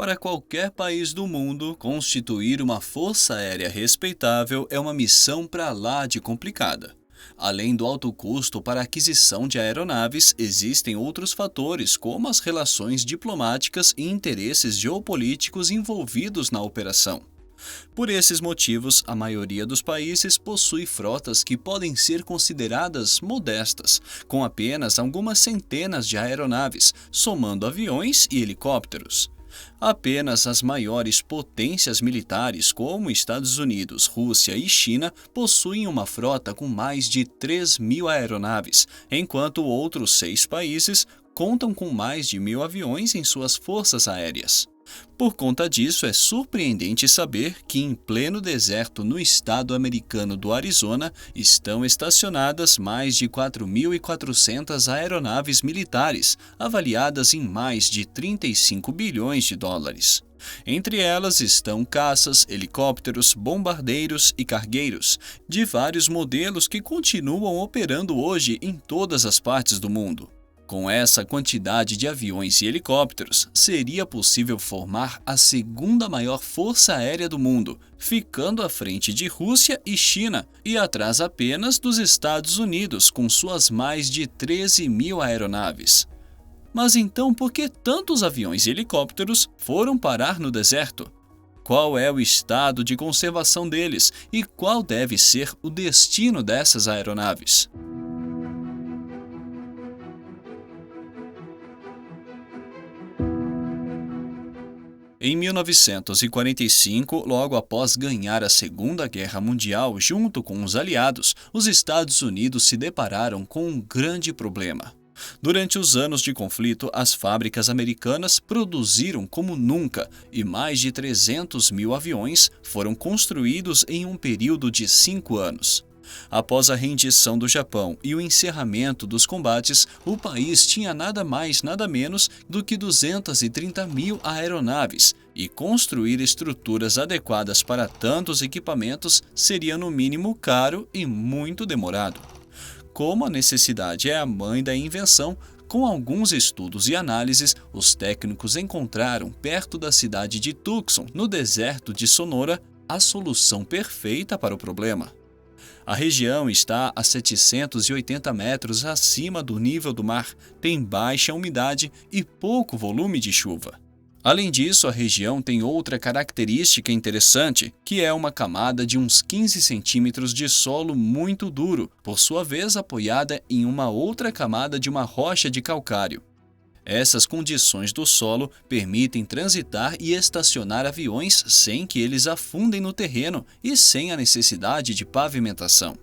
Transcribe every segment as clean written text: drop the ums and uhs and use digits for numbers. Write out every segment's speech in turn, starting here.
Para qualquer país do mundo, constituir uma força aérea respeitável é uma missão para lá de complicada. Além do alto custo para a aquisição de aeronaves, existem outros fatores, como as relações diplomáticas e interesses geopolíticos envolvidos na operação. Por esses motivos, a maioria dos países possui frotas que podem ser consideradas modestas, com apenas algumas centenas de aeronaves, somando aviões e helicópteros. Apenas as maiores potências militares, como Estados Unidos, Rússia e China, possuem uma frota com mais de 3.000 aeronaves, enquanto outros 6 países contam com mais de 1.000 aviões em suas forças aéreas. Por conta disso, é surpreendente saber que em pleno deserto no estado americano do Arizona estão estacionadas mais de 4.400 aeronaves militares, avaliadas em mais de 35 bilhões de dólares. Entre elas estão caças, helicópteros, bombardeiros e cargueiros, de vários modelos que continuam operando hoje em todas as partes do mundo. Com essa quantidade de aviões e helicópteros, seria possível formar a segunda maior força aérea do mundo, ficando à frente de Rússia e China e atrás apenas dos Estados Unidos, com suas mais de 13.000 aeronaves. Mas então, por que tantos aviões e helicópteros foram parar no deserto? Qual é o estado de conservação deles e qual deve ser o destino dessas aeronaves? Em 1945, logo após ganhar a Segunda Guerra Mundial junto com os aliados, os Estados Unidos se depararam com um grande problema. Durante os anos de conflito, as fábricas americanas produziram como nunca e mais de 300.000 aviões foram construídos em um período de 5 anos. Após a rendição do Japão e o encerramento dos combates, o país tinha nada mais nada menos do que 230.000 aeronaves, e construir estruturas adequadas para tantos equipamentos seria no mínimo caro e muito demorado. Como a necessidade é a mãe da invenção, com alguns estudos e análises, os técnicos encontraram perto da cidade de Tucson, no deserto de Sonora, a solução perfeita para o problema. A região está a 780 metros acima do nível do mar, tem baixa umidade e pouco volume de chuva. Além disso, a região tem outra característica interessante, que é uma camada de uns 15 centímetros de solo muito duro, por sua vez apoiada em uma outra camada de uma rocha de calcário. Essas condições do solo permitem transitar e estacionar aviões sem que eles afundem no terreno e sem a necessidade de pavimentação.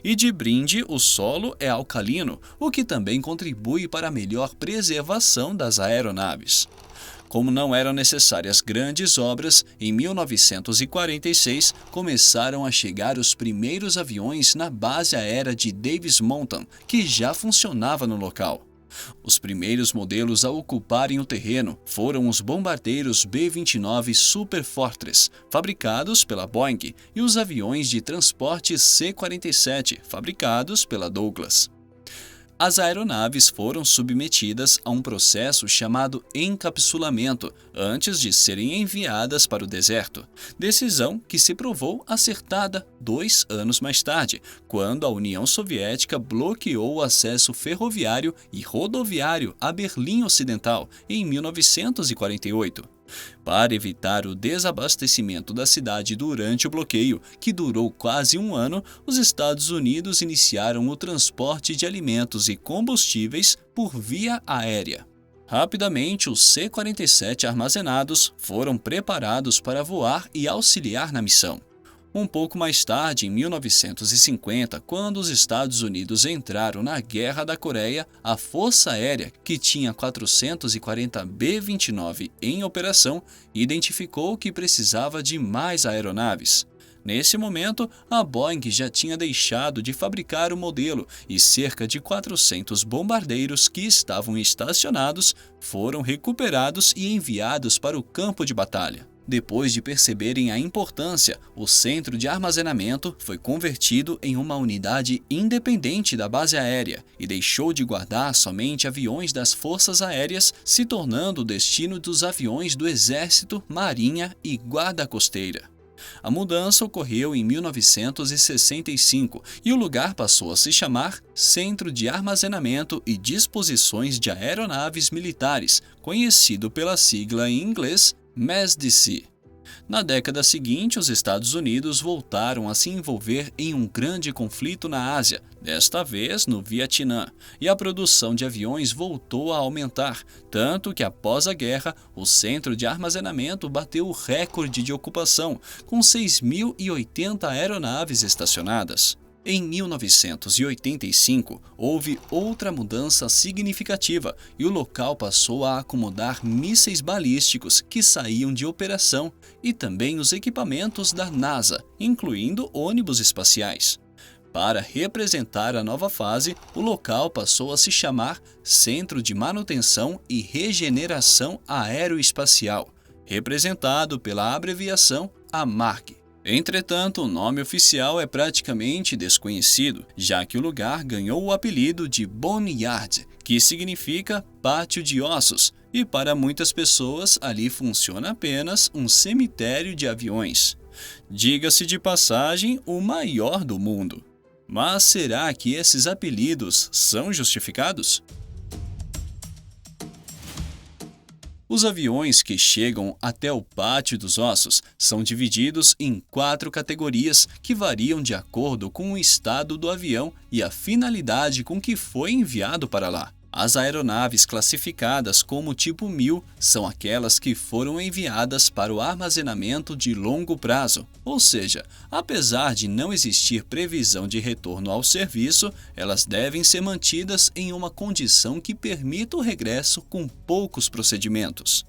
E de brinde, o solo é alcalino, o que também contribui para a melhor preservação das aeronaves. Como não eram necessárias grandes obras, em 1946 começaram a chegar os primeiros aviões na base aérea de Davis Mountain, que já funcionava no local. Os primeiros modelos a ocuparem o terreno foram os bombardeiros B-29 Super Fortress, fabricados pela Boeing, e os aviões de transporte C-47, fabricados pela Douglas. As aeronaves foram submetidas a um processo chamado encapsulamento antes de serem enviadas para o deserto, decisão que se provou acertada 2 anos mais tarde, quando a União Soviética bloqueou o acesso ferroviário e rodoviário a Berlim Ocidental em 1948. Para evitar o desabastecimento da cidade durante o bloqueio, que durou quase 1 ano, os Estados Unidos iniciaram o transporte de alimentos e combustíveis por via aérea. Rapidamente, os C-47 armazenados foram preparados para voar e auxiliar na missão. Um pouco mais tarde, em 1950, quando os Estados Unidos entraram na Guerra da Coreia, a Força Aérea, que tinha 440 B-29 em operação, identificou que precisava de mais aeronaves. Nesse momento, a Boeing já tinha deixado de fabricar o modelo e cerca de 400 bombardeiros que estavam estacionados foram recuperados e enviados para o campo de batalha. Depois de perceberem a importância, o centro de armazenamento foi convertido em uma unidade independente da base aérea e deixou de guardar somente aviões das forças aéreas, se tornando o destino dos aviões do Exército, Marinha e Guarda Costeira. A mudança ocorreu em 1965 e o lugar passou a se chamar Centro de Armazenamento e Disposições de Aeronaves Militares, conhecido pela sigla em inglês MASDC. Na década seguinte, os Estados Unidos voltaram a se envolver em um grande conflito na Ásia, desta vez no Vietnã, e a produção de aviões voltou a aumentar, tanto que após a guerra, o centro de armazenamento bateu o recorde de ocupação, com 6.080 aeronaves estacionadas. Em 1985, houve outra mudança significativa e o local passou a acomodar mísseis balísticos que saíam de operação e também os equipamentos da NASA, incluindo ônibus espaciais. Para representar a nova fase, o local passou a se chamar Centro de Manutenção e Regeneração Aeroespacial, representado pela abreviação AMARC. Entretanto, o nome oficial é praticamente desconhecido, já que o lugar ganhou o apelido de Boneyard, que significa pátio de ossos, e para muitas pessoas ali funciona apenas um cemitério de aviões. Diga-se de passagem, o maior do mundo. Mas será que esses apelidos são justificados? Os aviões que chegam até o Pátio dos Ossos são divididos em 4 categorias que variam de acordo com o estado do avião e a finalidade com que foi enviado para lá. As aeronaves classificadas como tipo 1000 são aquelas que foram enviadas para o armazenamento de longo prazo, ou seja, apesar de não existir previsão de retorno ao serviço, elas devem ser mantidas em uma condição que permita o regresso com poucos procedimentos.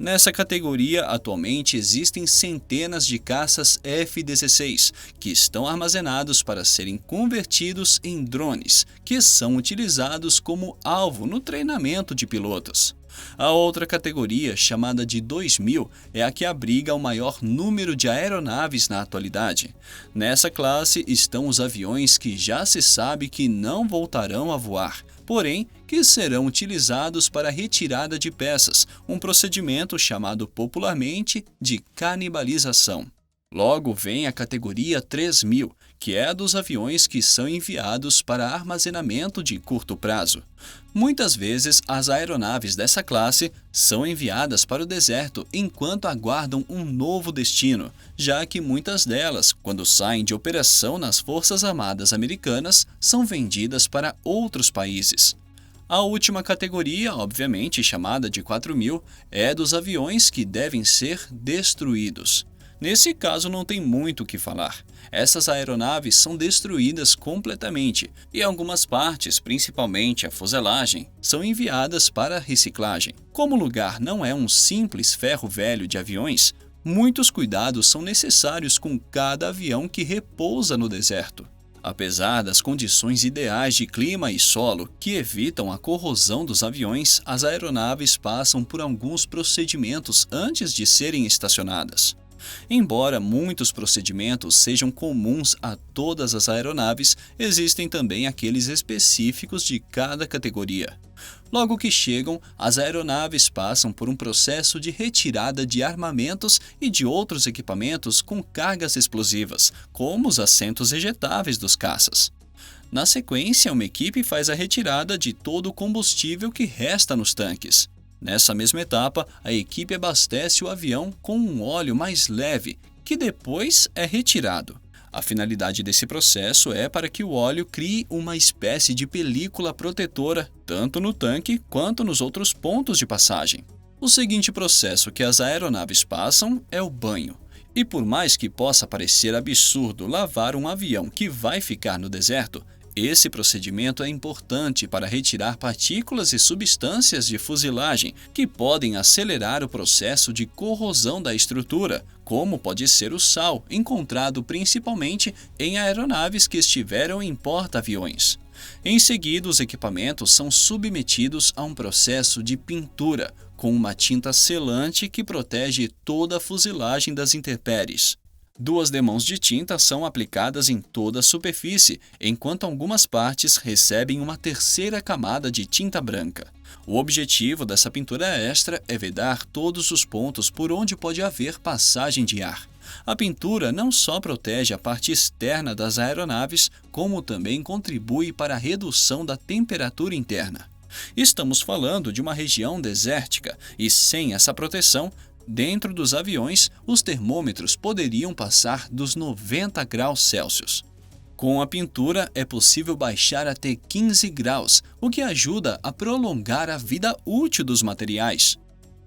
Nessa categoria, atualmente existem centenas de caças F-16 que estão armazenados para serem convertidos em drones, que são utilizados como alvo no treinamento de pilotos. A outra categoria, chamada de 2000, é a que abriga o maior número de aeronaves na atualidade. Nessa classe estão os aviões que já se sabe que não voltarão a voar, porém que serão utilizados para a retirada de peças, um procedimento chamado popularmente de canibalização. Logo vem a categoria 3000, que é a dos aviões que são enviados para armazenamento de curto prazo. Muitas vezes, as aeronaves dessa classe são enviadas para o deserto enquanto aguardam um novo destino, já que muitas delas, quando saem de operação nas Forças Armadas Americanas, são vendidas para outros países. A última categoria, obviamente chamada de 4000, é dos aviões que devem ser destruídos. Nesse caso não tem muito o que falar. Essas aeronaves são destruídas completamente e algumas partes, principalmente a fuselagem, são enviadas para reciclagem. Como o lugar não é um simples ferro velho de aviões, muitos cuidados são necessários com cada avião que repousa no deserto. Apesar das condições ideais de clima e solo que evitam a corrosão dos aviões, as aeronaves passam por alguns procedimentos antes de serem estacionadas. Embora muitos procedimentos sejam comuns a todas as aeronaves, existem também aqueles específicos de cada categoria. Logo que chegam, as aeronaves passam por um processo de retirada de armamentos e de outros equipamentos com cargas explosivas, como os assentos ejetáveis dos caças. Na sequência, uma equipe faz a retirada de todo o combustível que resta nos tanques. Nessa mesma etapa, a equipe abastece o avião com um óleo mais leve, que depois é retirado. A finalidade desse processo é para que o óleo crie uma espécie de película protetora, tanto no tanque quanto nos outros pontos de passagem. O seguinte processo que as aeronaves passam é o banho. E por mais que possa parecer absurdo lavar um avião que vai ficar no deserto, esse procedimento é importante para retirar partículas e substâncias de fuselagem que podem acelerar o processo de corrosão da estrutura, como pode ser o sal, encontrado principalmente em aeronaves que estiveram em porta-aviões. Em seguida, os equipamentos são submetidos a um processo de pintura, com uma tinta selante que protege toda a fuselagem das intempéries. 2 demãos de tinta são aplicadas em toda a superfície, enquanto algumas partes recebem uma terceira camada de tinta branca. O objetivo dessa pintura extra é vedar todos os pontos por onde pode haver passagem de ar. A pintura não só protege a parte externa das aeronaves, como também contribui para a redução da temperatura interna. Estamos falando de uma região desértica e, sem essa proteção, dentro dos aviões, os termômetros poderiam passar dos 90 graus Celsius. Com a pintura, é possível baixar até 15 graus, o que ajuda a prolongar a vida útil dos materiais.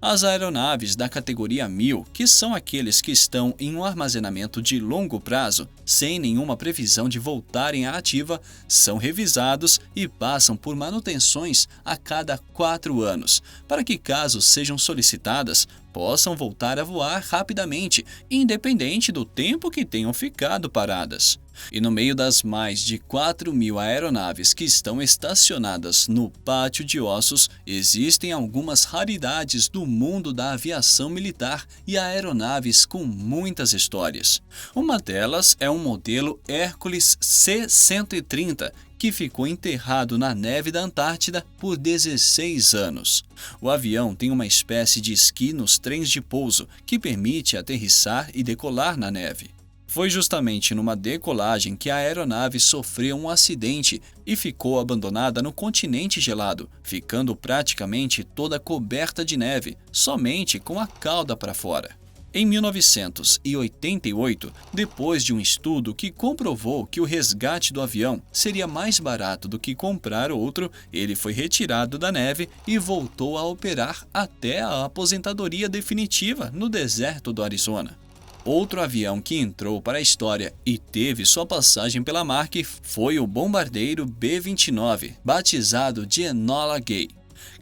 As aeronaves da categoria 1000, que são aqueles que estão em um armazenamento de longo prazo, sem nenhuma previsão de voltarem à ativa, são revisados e passam por manutenções a cada 4 anos, para que, caso sejam solicitadas, possam voltar a voar rapidamente, independente do tempo que tenham ficado paradas. E no meio das mais de 4.000 aeronaves que estão estacionadas no Pátio de Ossos, existem algumas raridades do mundo da aviação militar e aeronaves com muitas histórias. Uma delas é um modelo Hércules C-130, que ficou enterrado na neve da Antártida por 16 anos. O avião tem uma espécie de esqui nos trens de pouso que permite aterrissar e decolar na neve. Foi justamente numa decolagem que a aeronave sofreu um acidente e ficou abandonada no continente gelado, ficando praticamente toda coberta de neve, somente com a cauda para fora. Em 1988, depois de um estudo que comprovou que o resgate do avião seria mais barato do que comprar outro, ele foi retirado da neve e voltou a operar até a aposentadoria definitiva no deserto do Arizona. Outro avião que entrou para a história e teve sua passagem pela marca foi o bombardeiro B-29, batizado de Enola Gay.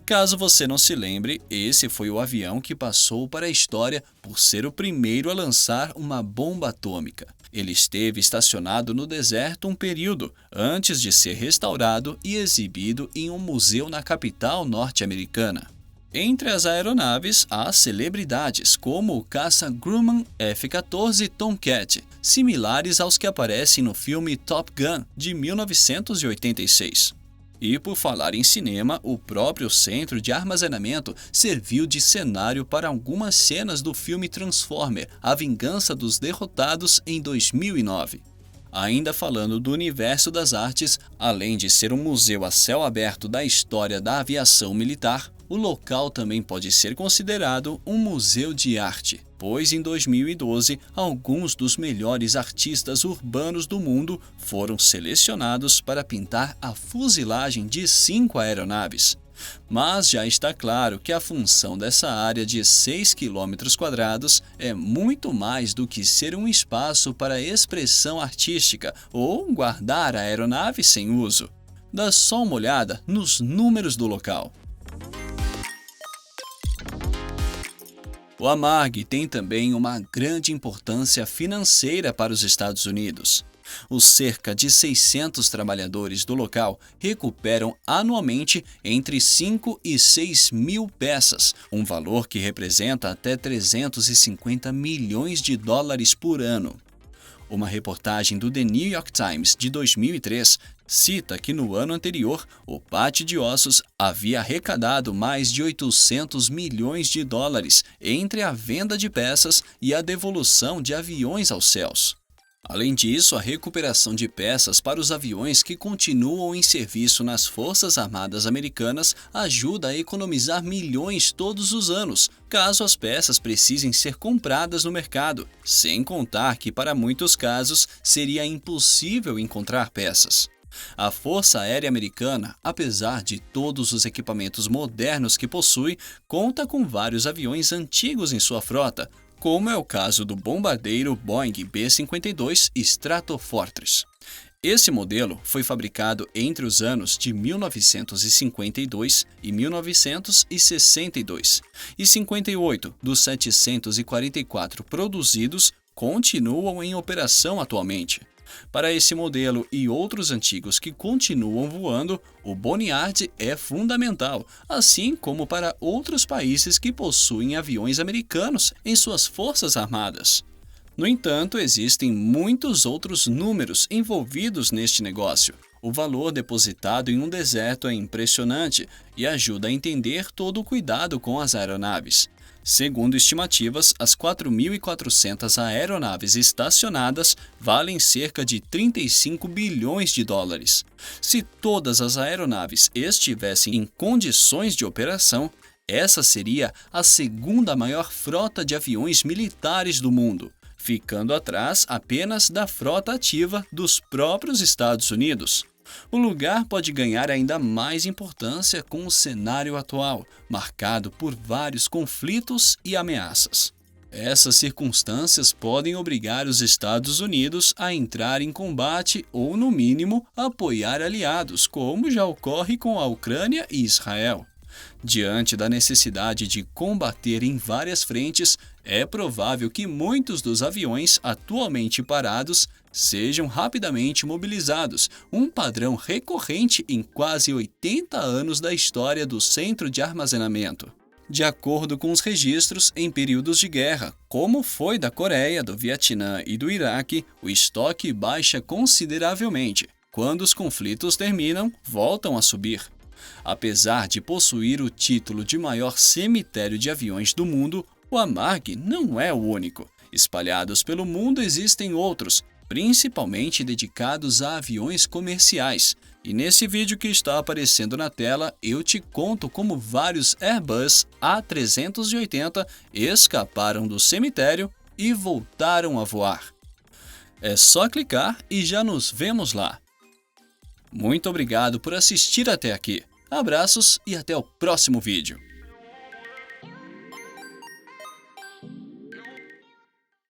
Caso você não se lembre, esse foi o avião que passou para a história por ser o primeiro a lançar uma bomba atômica. Ele esteve estacionado no deserto um período, antes de ser restaurado e exibido em um museu na capital norte-americana. Entre as aeronaves, há celebridades como o caça Grumman F-14 Tomcat, similares aos que aparecem no filme Top Gun, de 1986. E por falar em cinema, o próprio centro de armazenamento serviu de cenário para algumas cenas do filme Transformer: A Vingança dos Derrotados, em 2009. Ainda falando do universo das artes, além de ser um museu a céu aberto da história da aviação militar, o local também pode ser considerado um museu de arte, pois em 2012, alguns dos melhores artistas urbanos do mundo foram selecionados para pintar a fuselagem de 5 aeronaves. Mas já está claro que a função dessa área de 6 km² é muito mais do que ser um espaço para expressão artística ou guardar a aeronave sem uso. Dá só uma olhada nos números do local. O AMARG tem também uma grande importância financeira para os Estados Unidos. Os cerca de 600 trabalhadores do local recuperam anualmente entre 5 e 6 mil peças, um valor que representa até 350 milhões de dólares por ano. Uma reportagem do The New York Times de 2003 cita que no ano anterior, o Pátio de Ossos havia arrecadado mais de 800 milhões de dólares entre a venda de peças e a devolução de aviões aos céus. Além disso, a recuperação de peças para os aviões que continuam em serviço nas Forças Armadas Americanas ajuda a economizar milhões todos os anos, caso as peças precisem ser compradas no mercado, sem contar que para muitos casos seria impossível encontrar peças. A Força Aérea Americana, apesar de todos os equipamentos modernos que possui, conta com vários aviões antigos em sua frota, como é o caso do bombardeiro Boeing B-52 Stratofortress. Esse modelo foi fabricado entre os anos de 1952 e 1962, e 58 dos 744 produzidos continuam em operação atualmente. Para esse modelo e outros antigos que continuam voando, o Boneyard é fundamental, assim como para outros países que possuem aviões americanos em suas forças armadas. No entanto, existem muitos outros números envolvidos neste negócio. O valor depositado em um deserto é impressionante e ajuda a entender todo o cuidado com as aeronaves. Segundo estimativas, as 4.400 aeronaves estacionadas valem cerca de 35 bilhões de dólares. Se todas as aeronaves estivessem em condições de operação, essa seria a segunda maior frota de aviões militares do mundo, ficando atrás apenas da frota ativa dos próprios Estados Unidos. O lugar pode ganhar ainda mais importância com o cenário atual, marcado por vários conflitos e ameaças. Essas circunstâncias podem obrigar os Estados Unidos a entrar em combate ou, no mínimo, apoiar aliados, como já ocorre com a Ucrânia e Israel. Diante da necessidade de combater em várias frentes, é provável que muitos dos aviões atualmente parados sejam rapidamente mobilizados, um padrão recorrente em quase 80 anos da história do centro de armazenamento. De acordo com os registros, em períodos de guerra, como foi da Coreia, do Vietnã e do Iraque, o estoque baixa consideravelmente. Quando os conflitos terminam, voltam a subir. Apesar de possuir o título de maior cemitério de aviões do mundo, o AMAG não é o único. Espalhados pelo mundo existem outros, principalmente dedicados a aviões comerciais. E nesse vídeo que está aparecendo na tela, eu te conto como vários Airbus A380 escaparam do cemitério e voltaram a voar. É só clicar e já nos vemos lá. Muito obrigado por assistir até aqui. Abraços e até o próximo vídeo.